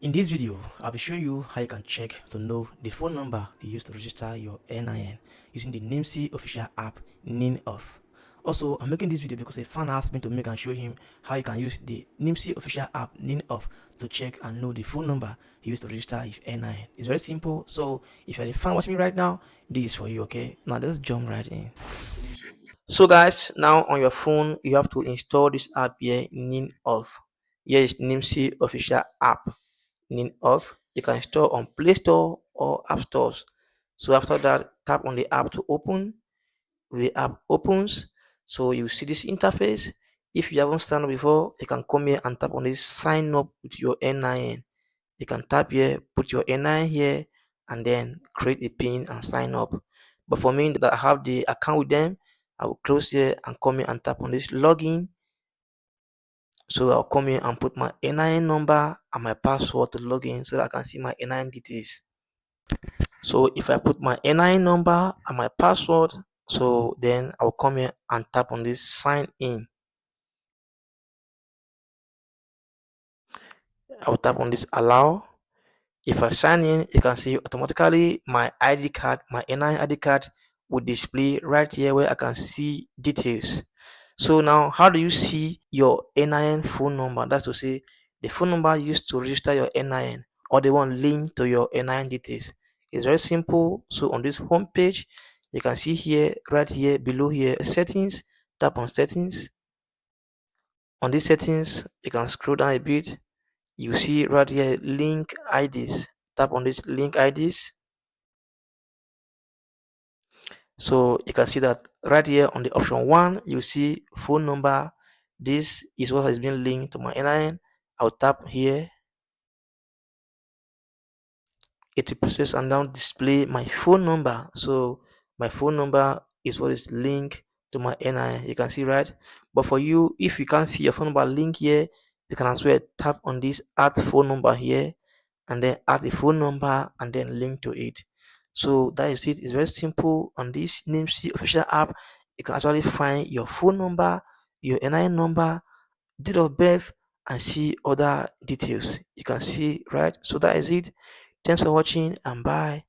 In this video, I'll be showing you how you can check to know the phone number you use to register your NIN using the NIMC official app NIN off. Also, I'm making this video because a fan asked me to make and show him how you can use the NIMC official app NIN off to check and know the phone number he used to register his NIN. It's very simple. So if you're a fan watching me right now, this is for you, okay? Now let's jump right in. So guys, now on your phone, you have to install this app here, NIN off. Here is NIMC official app. NIN off. You can install on Play Store or App Stores. So after that, tap on the app to open. The app opens, so you see this interface. If you haven't signed up before, you can come here and tap on this sign up with your NIN. You can tap here, put your NIN here, and then create a pin and sign up. But for me that I have the account with them, I will close here and come here and tap on this login. So I'll come here and put my NIN number and my password to log in so that I can see my NIN details. So if I put my NIN number and my password, so then I'll come here and tap on this sign in. I'll tap on this allow. If I sign in, you can see automatically my ID card, my NIN ID card will display right here where I can see details. So now, how do you see your NIN phone number? That's to say, the phone number used to register your NIN or the one linked to your NIN details. It's very simple. So on this home page, you can see here, right here, below here, settings. Tap on settings. On these settings, you can scroll down a bit. You see right here, link IDs. Tap on this link IDs. So you can see that right here on the option 1, you see phone number. This is what has been linked to my NIN. I'll tap here. It will process and now display my phone number. So my phone number is what is linked to my NIN. You can see, right? But for you, if you can't see your phone number link here, you can as well tap on this add phone number here and then add the phone number and then link to it. So that is it. It's very simple. On this NIMC official app, you can actually find your phone number, your NIN number, date of birth, and see other details. You can see, right? So that is it. Thanks for watching and bye.